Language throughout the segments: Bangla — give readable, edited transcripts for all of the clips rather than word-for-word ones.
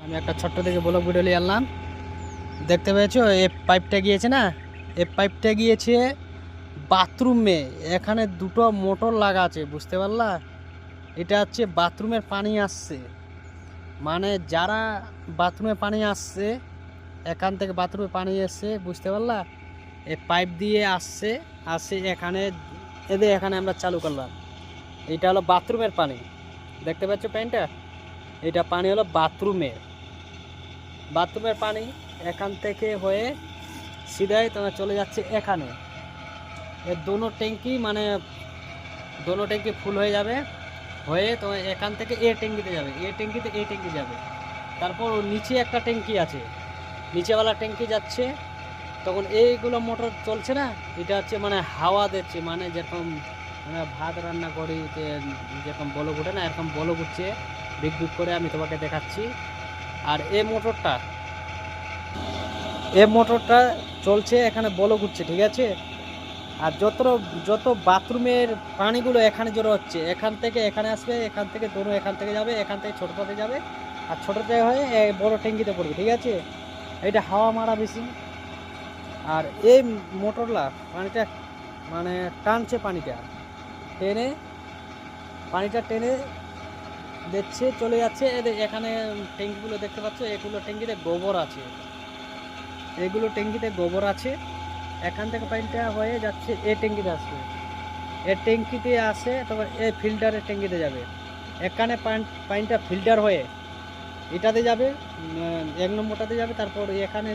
আমি একটা ছোট্ট থেকে ব্লগ ভিডিও নিয়ে আনলাম। দেখতে পেয়েছো এই পাইপটা গিয়েছে না, এই পাইপটা গিয়েছে বাথরুমে। এখানে দুটো মোটর লাগা আছে, বুঝতে পারলা? এটা হচ্ছে বাথরুমের পানি আসছে, মানে যারা বাথরুমে পানি আসছে, এখান থেকে বাথরুমে পানি এসছে, বুঝতে পারলা? এই পাইপ দিয়ে আসছে, আসে এখানে, এদের এখানে আমরা চালু করলাম। এটা হলো বাথরুমের পানি, দেখতে পাচ্ছ পানিটা? এটা পানি হলো বাথরুমের পানি। এখান থেকে হয়ে সিধাই তোমার চলে যাচ্ছে এখানে। এর দোনো ট্যাঙ্কি, মানে দোনো ট্যাঙ্কি ফুল হয়ে যাবে, হয়ে তোমার এখান থেকে এ ট্যাঙ্কিতে যাবে, এ ট্যাঙ্কিতে এই ট্যাঙ্কি যাবে। তারপর নিচে একটা ট্যাঙ্কি আছে, নিচেওয়ালা ট্যাঙ্কি যাচ্ছে। তখন এইগুলো মোটর চলছে না, এটা হচ্ছে মানে হাওয়া দিচ্ছে, মানে যেরকম আমরা ভাত রান্না করি যেরকম বলক উঠে না, এরকম বলক উঠছে বিক বিক করে। আমি তোমাকে দেখাচ্ছি। আর এই মোটরটা চলছে, এখানে বলক উঠছে, ঠিক আছে? আর যত বাথরুমের পানিগুলো এখানে জড়ো হচ্ছে, এখান থেকে এখানে আসবে, এখান থেকে দোনো এখান থেকে যাবে, এখান থেকে ছোটোটাতে যাবে, আর ছোটোতে হয়ে বড় ট্যাঙ্কিতে পড়বে, ঠিক আছে? এটা হাওয়া মারা বেশি। আর এই মোটরলা পানিটা মানে টানছে, পানিটা টেনে দিচ্ছে, চলে যাচ্ছে। এখানে ট্যাঙ্কিগুলো দেখতে পাচ্ছ, এগুলো ট্যাঙ্কিতে গোবর আছে, এখান থেকে পানিটা হয়ে যাচ্ছে এই ট্যাঙ্কিতে আসবে, এর ট্যাঙ্কিতে আসে, তারপর এই ফিল্টারের ট্যাঙ্কিতে যাবে। এখানে পানিটা ফিল্টার হয়ে এটাতে যাবে, 1 নম্বরটাতে যাবে। তারপর এখানে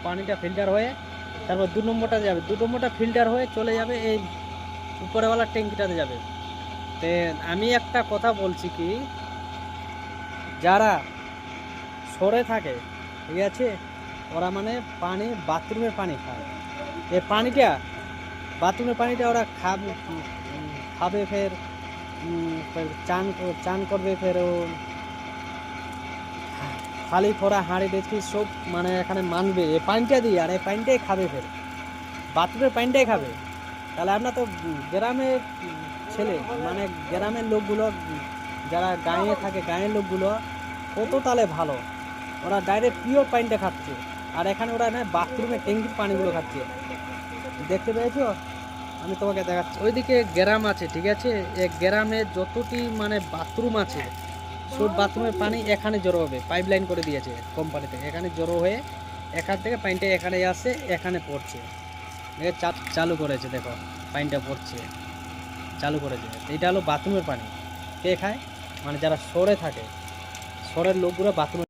পানিটা ফিল্টার হয়ে তারপর 2 নম্বরটাতে যাবে, 2 নম্বরটা ফিল্টার হয়ে চলে যাবে এই উপরেওয়ালা ট্যাঙ্কিটাতে যাবে। তো আমি একটা কথা বলছি কি, যারা সরে থাকে, ঠিক আছে, ওরা মানে বাথরুমের পানি খায়। এই বাথরুমের পানিটা ওরা খাবে, ফের চান করবে, ফের খালি ফোড়া হাঁড়ি ডেচকি সব মানে এখানে মানবে এই পানিটা দিয়ে, আর এই পানিটাই খাবে, ফের বাথরুমের পানিটাই খাবে। তাহলে আপনার তো গ্রামের ছেলে, মানে গ্রামের লোকগুলো যারা গাঁয়ে থাকে, গাঁয়ের লোকগুলো কত তাহলে ভালো, ওরা ডাইরেক্ট পিওর পানিটা খাচ্ছে। আর এখানে ওরা না বাথরুমের ট্যাঙ্কির পানিগুলো খাচ্ছে, দেখতে পেয়েছো? আমি তোমাকে দেখাচ্ছি, ওইদিকে গ্রাম আছে, ঠিক আছে? এক গ্রামে যতটি মানে বাথরুম আছে, সব বাথরুমের পানি এখানে জড়ো হবে, পাইপ লাইন করে দিয়েছে কোম্পানি থেকে, এখানে জড়ো হয়ে এখান থেকে পানিটা এখানে আসে, এখানে পড়ছে। চালু করেছে, দেখো পানিটা পড়ছে, চালু করেছে। এটা হলো বাথরুমের পানি। কে খায়? মানে যারা শহরে থাকে, শহরের লোকগুলো বাথরুমে